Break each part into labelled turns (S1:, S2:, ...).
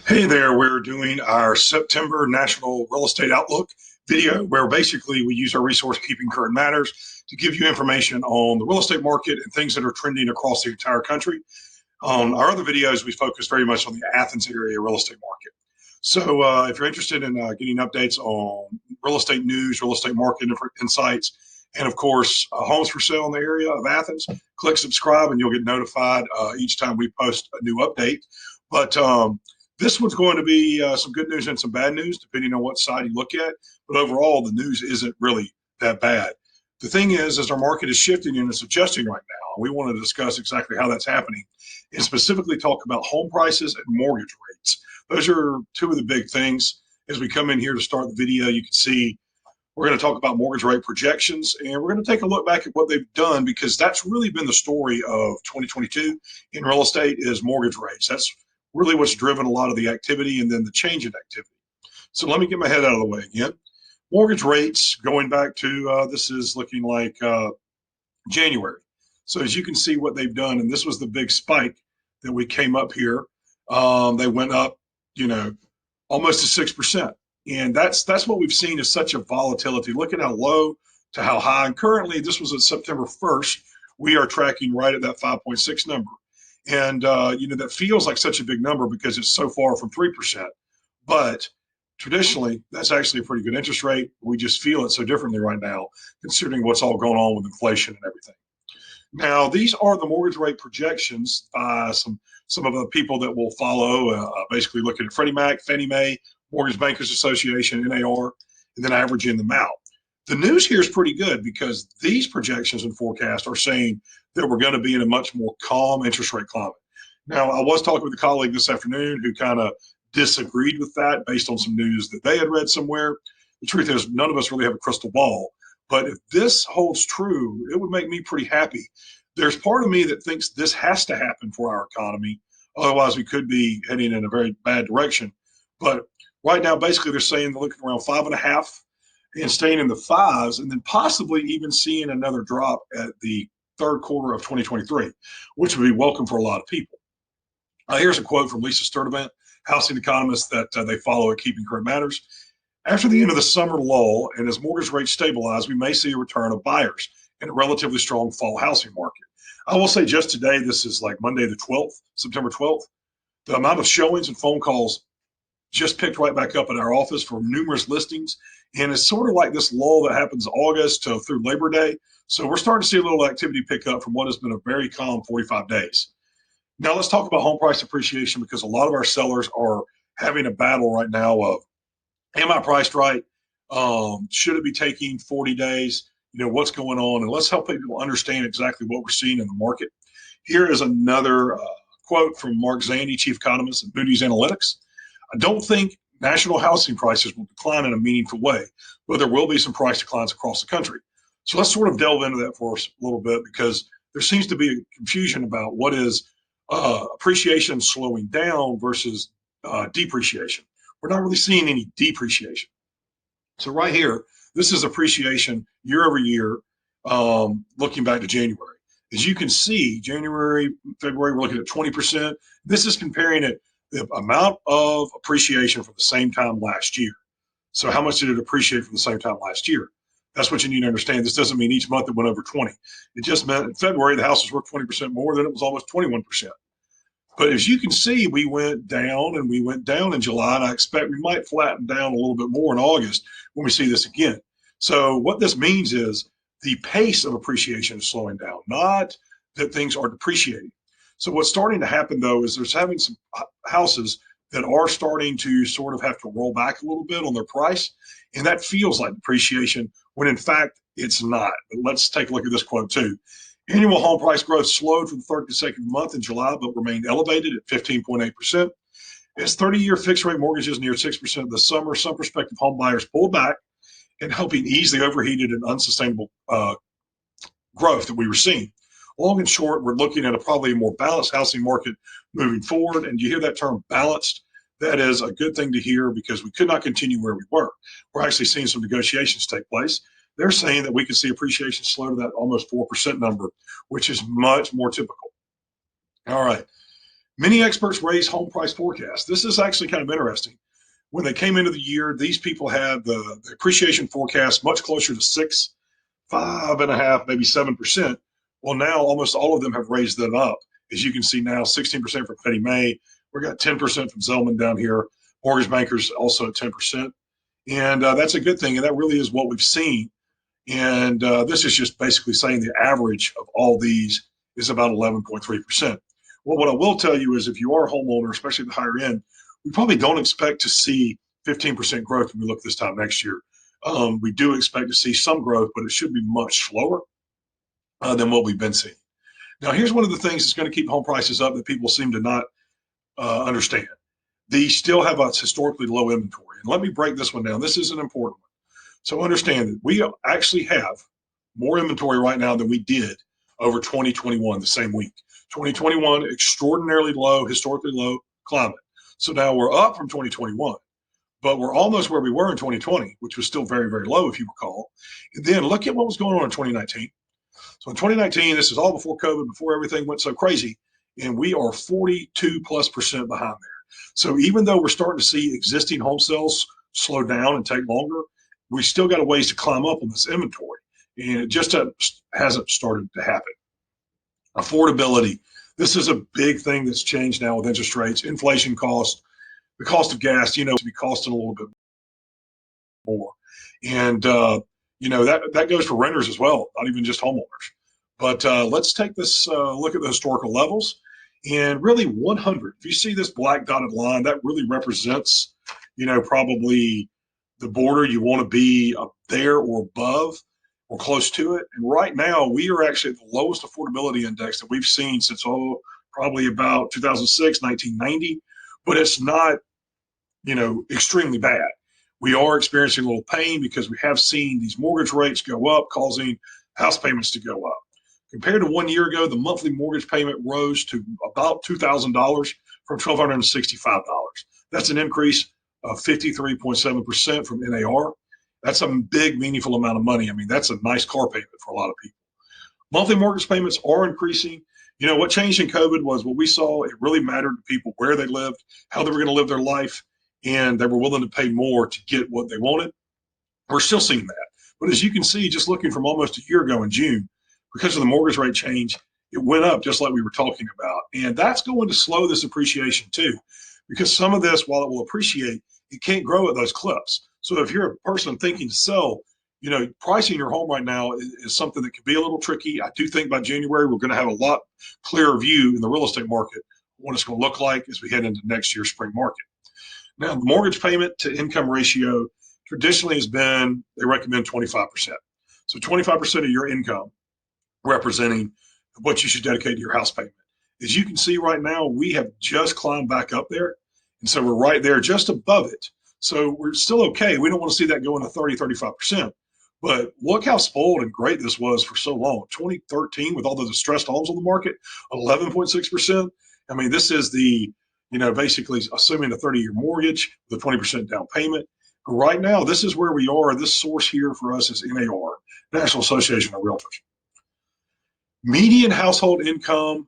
S1: Hey there, we're doing our September National Real Estate Outlook video where basically we use our resource Keeping Current Matters to give you information on the real estate market and things that are trending across the entire country. On our other videos, we focus very much on the Athens area real estate market. So if you're interested in getting updates on real estate news, real estate market insights, and of course, homes for sale in the area of Athens, click subscribe and you'll get notified each time we post a new update. But this one's going to be some good news and some bad news, depending on what side you look at. But overall, the news isn't really that bad. The thing is, as our market is shifting and it's adjusting right now, we want to discuss exactly how that's happening and specifically talk about home prices and mortgage rates. Those are two of the big things. As we come in here to start the video, you can see we're going to talk about mortgage rate projections, and we're going to take a look back at what they've done because that's really been the story of 2022 in real estate is mortgage rates. That's really what's driven a lot of the activity and then the change in activity. So let me get my head out of the way again. Mortgage rates going back to, this is looking like January. So as you can see what they've done, and this was the big spike that we came up here. They went up, almost to 6%. And that's what we've seen is such a volatility. Look at how low to how high. And currently, this was at September 1st. We are tracking right at that 5.6 number. And, that feels like such a big number because it's so far from 3%. But traditionally, that's actually a pretty good interest rate. We just feel it so differently right now, considering what's all going on with inflation and everything. Now, these are the mortgage rate projections by some of the people that will follow, basically looking at Freddie Mac, Fannie Mae, Mortgage Bankers Association, NAR, and then averaging them out. The news here is pretty good because these projections and forecasts are saying that we're going to be in a much more calm interest rate climate. Now, I was talking with a colleague this afternoon who kind of disagreed with that based on some news that they had read somewhere. The truth is, none of us really have a crystal ball. But if this holds true, it would make me pretty happy. There's part of me that thinks this has to happen for our economy. Otherwise, we could be heading in a very bad direction. But right now, basically, they're saying they're looking around 5.5 and staying in the fives, and then possibly even seeing another drop at the third quarter of 2023, which would be welcome for a lot of people. Here's a quote from Lisa Sturdivant, housing economist that they follow at Keeping Current Matters. After the end of the summer lull and as mortgage rates stabilize, we may see a return of buyers in a relatively strong fall housing market. I will say just today, this is like Monday the 12th, September 12th, the amount of showings and phone calls just picked right back up at our office for numerous listings. And it's sort of like this lull that happens August through Labor Day. So we're starting to see a little activity pick up from what has been a very calm 45 days. Now let's talk about home price appreciation because a lot of our sellers are having a battle right now of, am I priced right? Should it be taking 40 days? What's going on? And let's help people understand exactly what we're seeing in the market. Here is another quote from Mark Zandi, chief economist at Moody's Analytics. I don't think national housing prices will decline in a meaningful way, but there will be some price declines across the country. So let's sort of delve into that for us a little bit because there seems to be a confusion about what is appreciation slowing down versus depreciation. We're not really seeing any depreciation. So right here, this is appreciation year over year, looking back to January. As you can see, January, February, we're looking at 20%. This is comparing it the amount of appreciation from the same time last year. So how much did it appreciate from the same time last year? That's what you need to understand. This doesn't mean each month it went over 20. It just meant in February, the house was worth 20% more, then it was almost 21%. But as you can see, we went down and we went down in July, and I expect we might flatten down a little bit more in August when we see this again. So what this means is the pace of appreciation is slowing down, not that things are depreciating. So what's starting to happen, though, is there's having some houses that are starting to sort of have to roll back a little bit on their price, and that feels like depreciation when in fact it's not. But let's take a look at this quote too. Annual home price growth slowed for the third consecutive month in July, but remained elevated at 15.8%. As 30-year fixed rate mortgages neared 6% this summer, some prospective home buyers pulled back and helping ease the overheated and unsustainable growth that we were seeing. Long and short, we're looking at probably a more balanced housing market moving forward. And you hear that term balanced? That is a good thing to hear because we could not continue where we were. We're actually seeing some negotiations take place. They're saying that we could see appreciation slow to that almost 4% number, which is much more typical. All right. Many experts raise home price forecasts. This is actually kind of interesting. When they came into the year, these people had the appreciation forecast much closer to 6, 5.5, maybe 7%. Well, now almost all of them have raised that up. As you can see now, 16% from Fannie Mae. We got 10% from Zelman down here. Mortgage bankers also at 10%. And that's a good thing. And that really is what we've seen. And this is just basically saying the average of all these is about 11.3%. Well, what I will tell you is if you are a homeowner, especially the higher end, we probably don't expect to see 15% growth when we look this time next year. We do expect to see some growth, but it should be much slower than what we've been seeing. Now, here's one of the things that's going to keep home prices up that people seem to not understand. These still have a historically low inventory. And let me break this one down. This is an important one. So understand that we actually have more inventory right now than we did over 2021, the same week. 2021, extraordinarily low, historically low climate. So now we're up from 2021, but we're almost where we were in 2020, which was still very, very low, if you recall. And then look at what was going on in 2019. So in 2019, this is all before COVID, before everything went so crazy, and we are 42+% behind there. So even though we're starting to see existing home sales slow down and take longer, we still got a ways to climb up on this inventory, and it just hasn't started to happen. Affordability. This is a big thing that's changed now with interest rates, inflation cost, the cost of gas, to be costing a little bit more. And, that goes for renters as well, not even just homeowners. But let's take this look at the historical levels. And really 100, if you see this black dotted line, that really represents, probably the border you want to be up there or above or close to it. And right now we are actually at the lowest affordability index that we've seen since, probably about 2006, 1990, but it's not, extremely bad. We are experiencing a little pain because we have seen these mortgage rates go up, causing house payments to go up. Compared to 1 year ago, the monthly mortgage payment rose to about $2,000 from $1,265. That's an increase of 53.7% from NAR. That's a big, meaningful amount of money. I mean, that's a nice car payment for a lot of people. Monthly mortgage payments are increasing. What changed in COVID was what we saw. It really mattered to people where they lived, how they were going to live their life, and they were willing to pay more to get what they wanted. We're still seeing that. But as you can see, just looking from almost a year ago in June, because of the mortgage rate change, it went up just like we were talking about. And that's going to slow this appreciation too, because some of this, while it will appreciate, it can't grow at those clips. So if you're a person thinking to sell, pricing your home right now is something that can be a little tricky. I do think by January, we're going to have a lot clearer view in the real estate market, what it's going to look like as we head into next year's spring market. Now, the mortgage payment to income ratio traditionally has been, they recommend 25%. So 25% of your income representing what you should dedicate to your house payment. As you can see right now, we have just climbed back up there. And so we're right there just above it. So we're still okay. We don't want to see that going to 30, 35%. But look how spoiled and great this was for so long. 2013, with all the distressed homes on the market, 11.6%. I mean, this is the, basically assuming a 30-year mortgage, the 20% down payment. But right now, this is where we are. This source here for us is NAR, National Association of Realtors. Median household income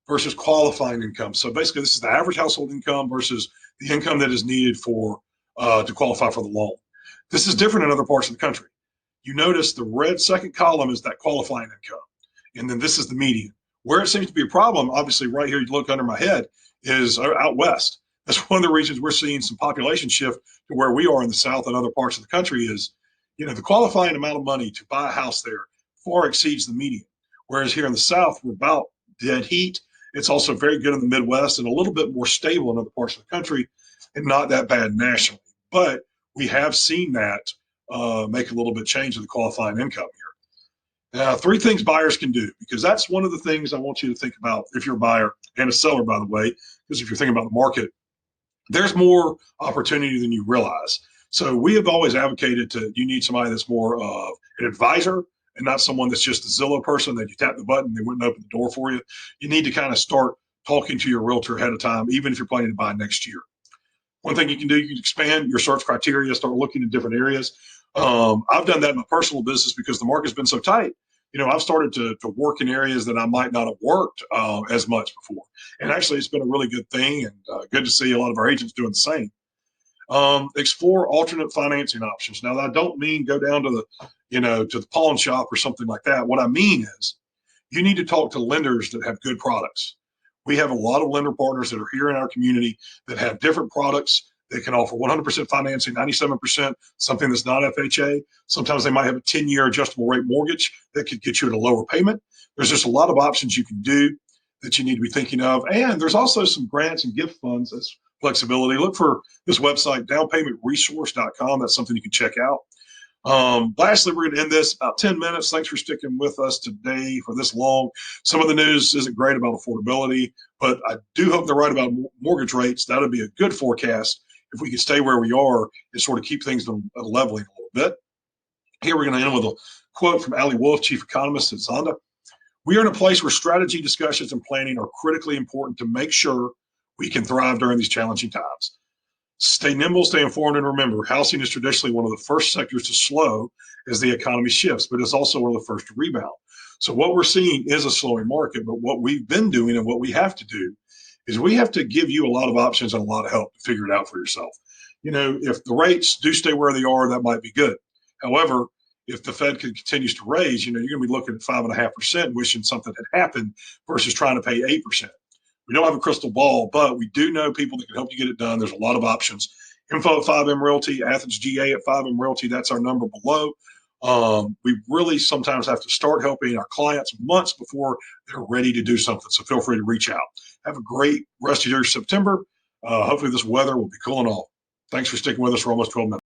S1: versus qualifying income. So basically, this is the average household income versus the income that is needed for to qualify for the loan. This is different in other parts of the country. You notice the red second column is that qualifying income, and then this is the median. Where it seems to be a problem, obviously, right here, you look under my head, is out west. That's one of the reasons we're seeing some population shift to where we are in the South and other parts of the country is, the qualifying amount of money to buy a house there far exceeds the median. Whereas here in the South, we're about dead heat. It's also very good in the Midwest and a little bit more stable in other parts of the country and not that bad nationally. But we have seen that make a little bit change in the qualifying income here. Now, 3 things buyers can do, because that's one of the things I want you to think about if you're a buyer and a seller, by the way, because if you're thinking about the market, there's more opportunity than you realize. So we have always advocated you need somebody that's more of an advisor and not someone that's just a Zillow person that you tap the button, they wouldn't open the door for you. You need to kind of start talking to your realtor ahead of time, even if you're planning to buy next year. One thing you can do, you can expand your search criteria, start looking in different areas. I've done that in my personal business because the market's been so tight. I've started to work in areas that I might not have worked as much before. And actually, it's been a really good thing, and good to see a lot of our agents doing the same. Explore alternate financing options. Now, I don't mean go down to the pawn shop or something like that. What I mean is you need to talk to lenders that have good products. We have a lot of lender partners that are here in our community that have different products. They can offer 100% financing, 97%, something that's not FHA. Sometimes they might have a 10-year adjustable rate mortgage that could get you at a lower payment. There's just a lot of options you can do that you need to be thinking of. And there's also some grants and gift funds as flexibility. Look for this website, downpaymentresource.com. That's something you can check out. Lastly, we're going to end this about 10 minutes. Thanks for sticking with us today for this long. Some of the news isn't great about affordability, but I do hope they're right about mortgage rates. That would be a good forecast if we can stay where we are and sort of keep things leveling a little bit. Here we're going to end with a quote from Ali Wolf, chief economist at Zonda. We are in a place where strategy, discussions, and planning are critically important to make sure we can thrive during these challenging times. Stay nimble, stay informed, and remember, housing is traditionally one of the first sectors to slow as the economy shifts, but it's also one of the first to rebound. So what we're seeing is a slowing market, but what we've been doing and what we have to do is we have to give you a lot of options and a lot of help to figure it out for yourself. If the rates do stay where they are, that might be good. However, if the Fed continues to raise, you're going to be looking at 5.5%, wishing something had happened versus trying to pay 8%. We don't have a crystal ball, but we do know people that can help you get it done. There's a lot of options. Info at 5M Realty, Athens GA at 5M Realty. That's our number below. We really sometimes have to start helping our clients months before they're ready to do something. So feel free to reach out. Have a great rest of your September. Hopefully this weather will be cooling off. Thanks for sticking with us for almost 12 minutes.